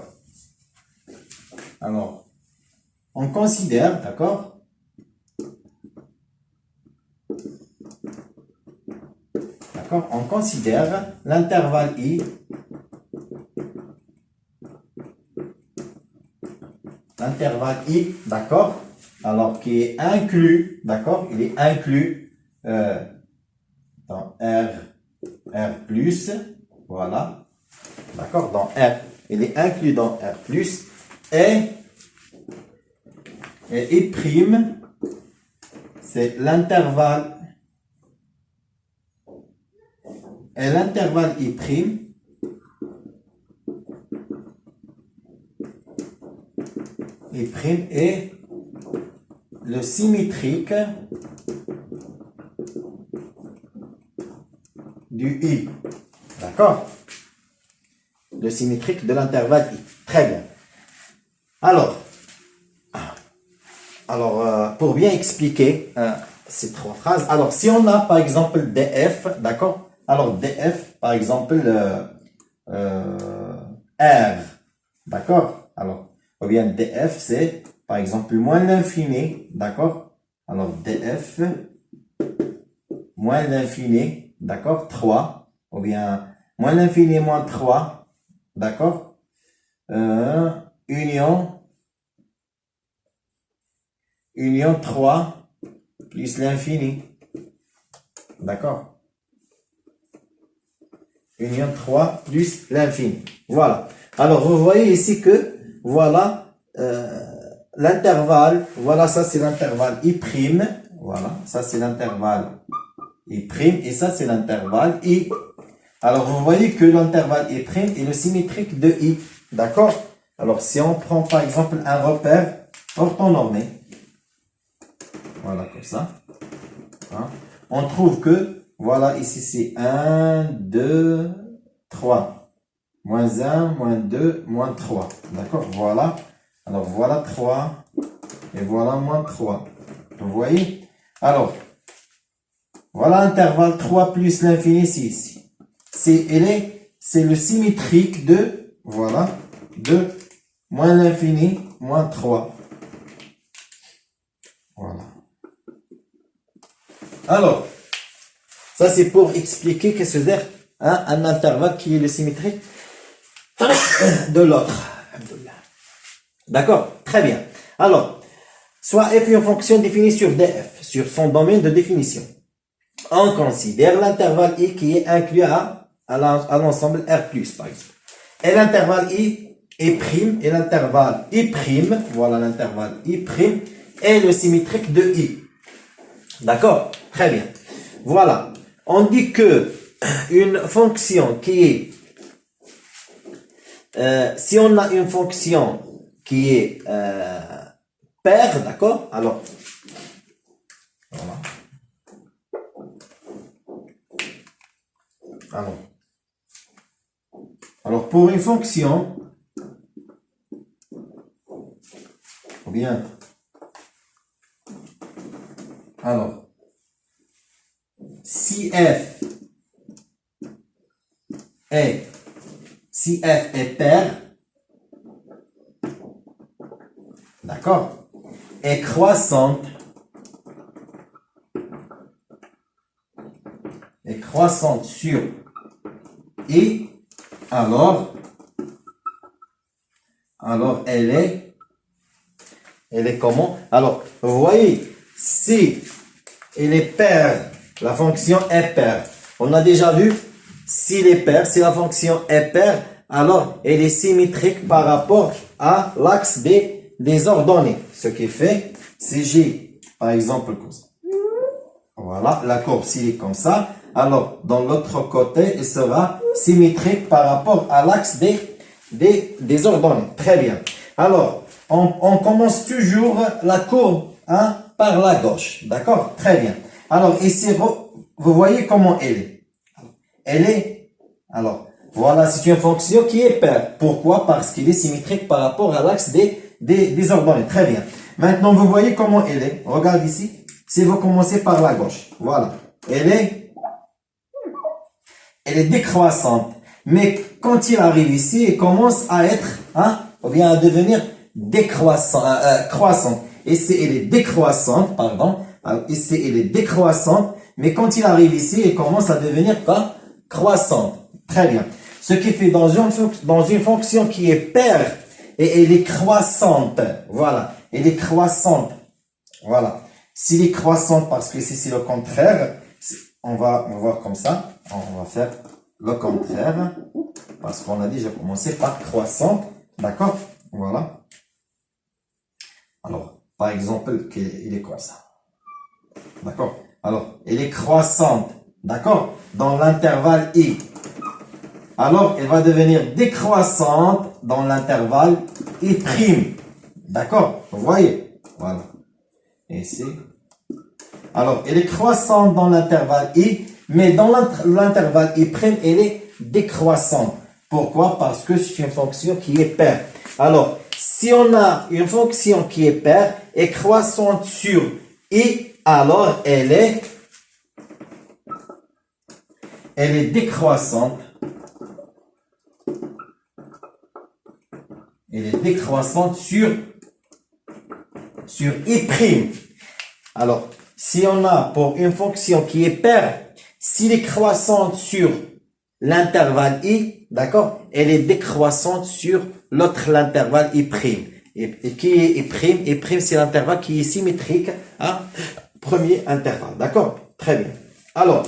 on considère, d'accord? D'accord? On considère l'intervalle I. L'intervalle I, d'accord? Alors, qui est inclus, d'accord? Il est inclus dans R plus, voilà. D'accord? Dans R. Il est inclus dans R plus. Et I', c'est l'intervalle. Et l'intervalle I', est le symétrique du I. D'accord? Le symétrique de l'intervalle I. Très bien. Alors, pour bien expliquer ces trois phrases, alors si on a par exemple DF, d'accord? Alors DF, par exemple, R, d'accord? Alors, ou bien DF, c'est par exemple moins l'infini, d'accord? Alors DF, moins l'infini, d'accord? 3, ou bien moins l'infini moins 3, d'accord? Union 3 plus l'infini, d'accord? Union 3 plus l'infini. Voilà. Alors, vous voyez ici que, voilà, l'intervalle, voilà, ça c'est l'intervalle I', voilà, ça c'est l'intervalle I', et ça c'est l'intervalle I. Alors, vous voyez que l'intervalle I' est le symétrique de I, d'accord? Alors, si on prend par exemple un repère orthonormé, voilà, comme ça, hein, on trouve que, voilà, ici c'est 1, 2, 3. Moins 1, moins 2, moins 3. D'accord? Voilà. Alors, voilà 3. Et voilà moins 3. Vous voyez? Alors, voilà intervalle 3 plus l'infini, c'est ici. C'est le symétrique de, voilà, de moins l'infini, moins 3. Voilà. Alors, ça c'est pour expliquer que c'est un intervalle qui est le symétrique de l'autre. D'accord? Très bien. Alors, soit f est une fonction définie sur df, sur son domaine de définition. On considère l'intervalle i qui est inclus à l'ensemble R+, par exemple. Et l'intervalle i est prime, et l'intervalle i', voilà l'intervalle i', est le symétrique de i. D'accord? Très bien. Voilà. On dit que une fonction qui est si on a une fonction qui est paire, d'accord? Alors, voilà. Alors, pour une fonction, ou bien, alors, si f est paire, d'accord, est croissante sur I, alors elle est comment? Alors, vous voyez, si elle est paire, la fonction est paire. On a déjà vu, s'il est paire, si la fonction est paire, alors elle est symétrique par rapport à l'axe des ordonnées. Ce qui fait, si j'ai, par exemple, comme ça. Voilà, la courbe, s'il est comme ça, alors dans l'autre côté, elle sera symétrique par rapport à l'axe des ordonnées. Très bien. Alors, on commence toujours la courbe par la gauche. D'accord? Très bien. Alors, ici, vous voyez comment elle est. Alors, voilà, c'est une fonction qui est paire. Pourquoi? Parce qu'elle est symétrique par rapport à l'axe des ordonnées. Très bien. Maintenant, vous voyez comment elle est. Regarde ici. Si vous commencez par la gauche. Voilà. Elle est décroissante. Mais quand il arrive ici, elle commence à être, ou bien à devenir croissante. Ici, elle est décroissante, pardon. Alors, ici, elle est décroissante. Mais quand il arrive ici, il commence à devenir quoi? Croissante. Très bien. Ce qui fait dans une fonction qui est paire et elle est croissante. Voilà. Elle est croissante. Voilà. S'il est croissante, parce que ici c'est le contraire, on va voir comme ça. On va faire le contraire. Parce qu'on a déjà commencé par croissante. D'accord? Voilà. Alors, par exemple, il est comme ça. D'accord? Alors, elle est croissante. D'accord? Dans l'intervalle I. Alors, elle va devenir décroissante dans l'intervalle I'. D'accord? Vous voyez? Voilà. Et ici. Alors, elle est croissante dans l'intervalle I, mais dans l'intervalle I', elle est décroissante. Pourquoi? Parce que c'est une fonction qui est paire. Alors, si on a une fonction qui est paire et croissante sur I, alors elle est décroissante. Elle est décroissante sur I'. Alors, si on a pour une fonction qui est paire, s'il est croissante sur l'intervalle I, d'accord, elle est décroissante sur l'autre l'intervalle I'. Et qui est I'? I', c'est l'intervalle qui est symétrique à premier intervalle. D'accord? Très bien. Alors,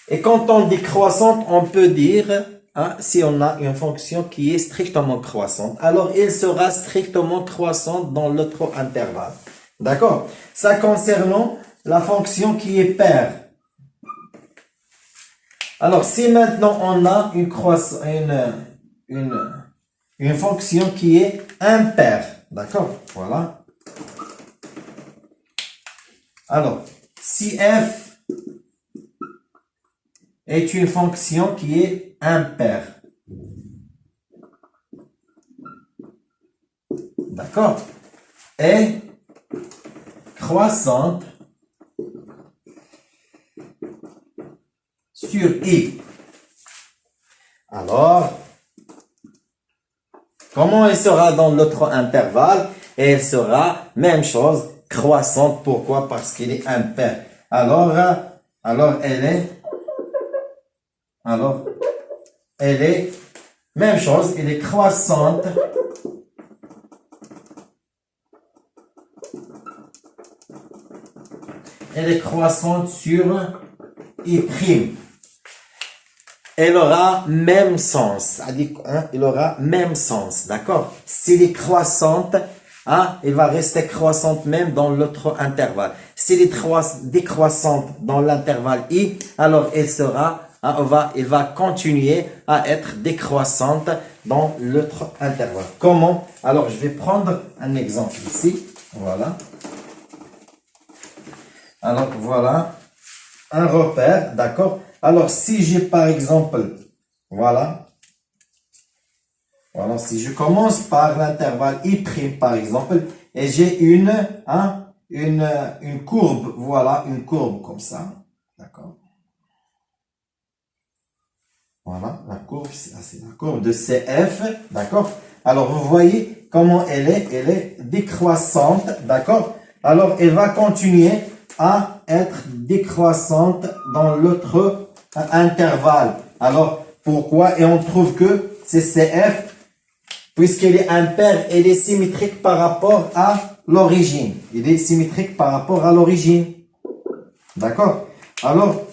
et quand on dit croissante, on peut dire, si on a une fonction qui est strictement croissante, alors elle sera strictement croissante dans l'autre intervalle. D'accord? Ça concernant la fonction qui est paire. Alors, si maintenant on a une fonction qui est impaire. D'accord? Voilà. Alors, si f est une fonction qui est impaire. D'accord? Et croissante sur I. Alors, comment elle sera dans l'autre intervalle? Elle sera même chose, croissante. Pourquoi? Parce qu'elle est impaire. Alors elle est même chose, elle est croissante sur I'. Elle aura même sens. Elle aura même sens. D'accord? S'il est croissante, elle va rester croissante même dans l'autre intervalle. S'il est décroissante dans l'intervalle I, alors elle va continuer à être décroissante dans l'autre intervalle. Comment? Alors, je vais prendre un exemple ici. Voilà. Alors, voilà un repère, d'accord? Alors, si j'ai par exemple, voilà, si je commence par l'intervalle I', par exemple, et j'ai une courbe, voilà, une courbe comme ça, d'accord? Voilà, la courbe, c'est la courbe de CF, d'accord? Alors, vous voyez comment elle est décroissante, d'accord? Alors, elle va continuer à être décroissante dans l'autre intervalle. Alors, pourquoi? Et on trouve que c'est CF, puisqu'elle est impaire, elle est symétrique par rapport à l'origine. Elle est symétrique par rapport à l'origine. D'accord? Alors,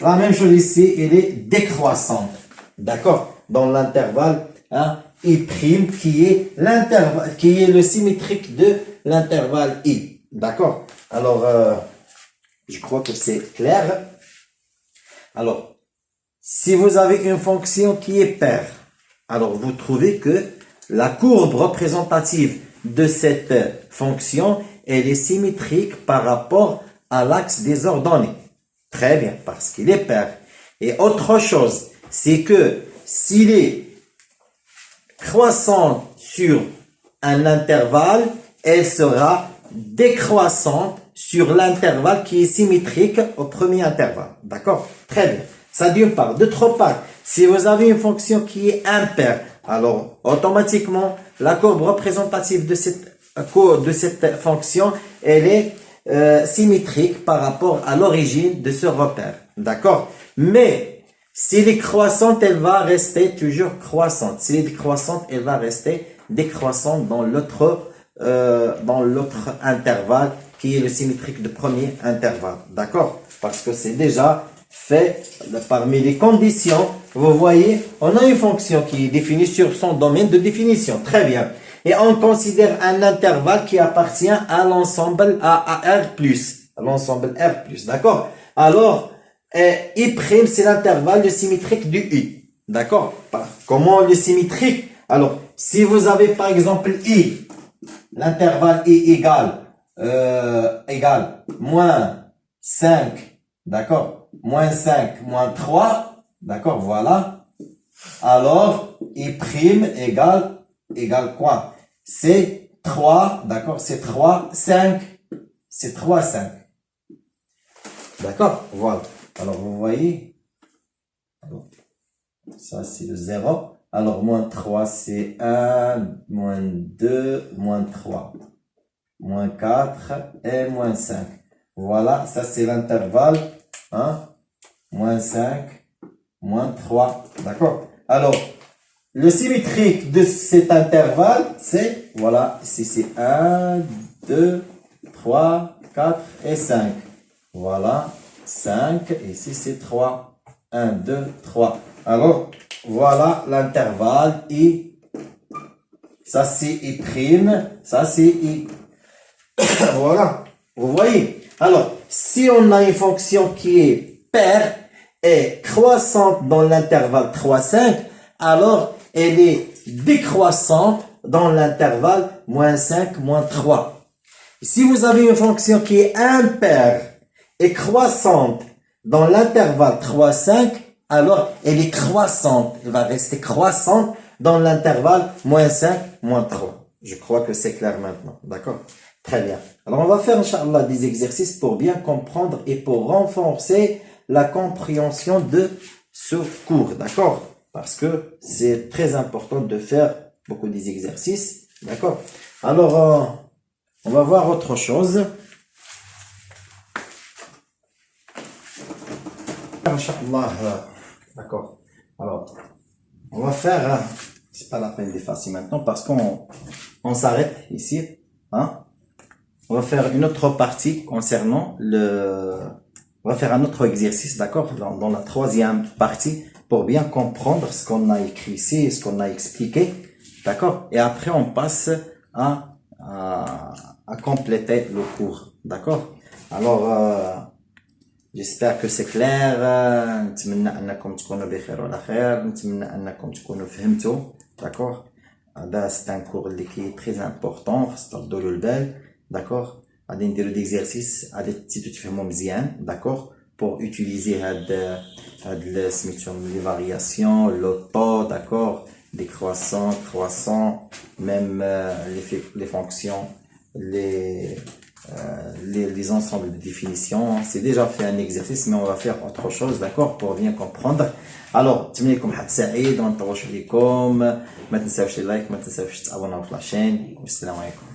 la même chose ici, elle est décroissante. D'accord? Dans l'intervalle I', qui est le symétrique de l'intervalle I. D'accord? Alors, je crois que c'est clair. Alors, si vous avez une fonction qui est paire, alors vous trouvez que la courbe représentative de cette fonction, elle est symétrique par rapport à l'axe des ordonnées. Très bien, parce qu'il est paire. Et autre chose, c'est que s'il est croissant sur un intervalle, elle sera décroissante sur l'intervalle qui est symétrique au premier intervalle. D'accord? Très bien. Ça d'une part. D'autre part, si vous avez une fonction qui est impaire, alors automatiquement, la courbe représentative de cette fonction, elle est symétrique par rapport à l'origine de ce repère. D'accord? Mais, si elle est croissante, elle va rester toujours croissante. Si elle est décroissante, elle va rester décroissante dans l'autre intervalle qui est le symétrique de premier intervalle. D'accord? Parce que c'est déjà fait parmi les conditions. Vous voyez, on a une fonction qui est définie sur son domaine de définition. Très bien. Et on considère un intervalle qui appartient à l'ensemble à R+. À l'ensemble R+. D'accord? Alors, I', c'est l'intervalle de symétrique du I. D'accord? Comment le symétrique? Alors, si vous avez par exemple I, l'intervalle I égale moins 5, d'accord? Moins 5, moins 3, d'accord? Voilà. Alors, I' égale quoi? C'est 3, d'accord? C'est 3, 5. C'est 3, 5. D'accord? Voilà. Alors, vous voyez, ça c'est le 0. Alors, moins 3, c'est 1, moins 2, moins 3, moins 4 et moins 5. Voilà, ça c'est l'intervalle, hein? Moins 5, moins 3. D'accord? Alors, le symétrique de cet intervalle, c'est, voilà, ici c'est 1, 2, 3, 4 et 5. Voilà, 5, ici c'est 3. 1, 2, 3. Alors, voilà l'intervalle I. Ça c'est I', ça c'est I. Voilà, vous voyez. Alors, si on a une fonction qui est paire et croissante dans l'intervalle 3, 5, alors elle est décroissante dans l'intervalle moins 5, moins 3. Si vous avez une fonction qui est impaire et croissante dans l'intervalle 3, 5, alors elle est croissante. Elle va rester croissante dans l'intervalle moins 5, moins 3. Je crois que c'est clair maintenant. D'accord? Très bien. Alors on va faire, Inch'Allah, des exercices pour bien comprendre et pour renforcer la compréhension de ce cours. D'accord? Parce que c'est très important de faire beaucoup des exercices. D'accord? Alors, on va voir autre chose. Inch'Allah, d'accord. Alors, on va faire, c'est pas la peine d'effacer maintenant parce qu'on s'arrête ici. Hein? On va faire une autre partie concernant on va faire un autre exercice, d'accord, dans la troisième partie pour bien comprendre ce qu'on a écrit ici et ce qu'on a expliqué, d'accord. Et après, on passe à compléter le cours, d'accord. Alors, j'espère que c'est clair. نتمنى انكم تكونوا بخير وعلى خير. نتمنى انكم تكونوا فهمتوا. D'accord. C'est un cours qui est très important. خاص تردوا له البال. D'accord. غادي نديرو d'exercices غادي تزيدو تفهموا مزيان. D'accord. Pour utiliser هاد سميتهم les variations, le taux, d'accord, décroissant, croissant, même les fonctions, les ensembles de définitions. C'est déjà fait un exercice, mais on va faire autre chose, d'accord, pour bien comprendre. Alors, نتمنى لكم حد سعيد وما نطولش عليكم. ما تنساوش اللايك، ما تنساوش تابوناو في لاشين. والسلام عليكم.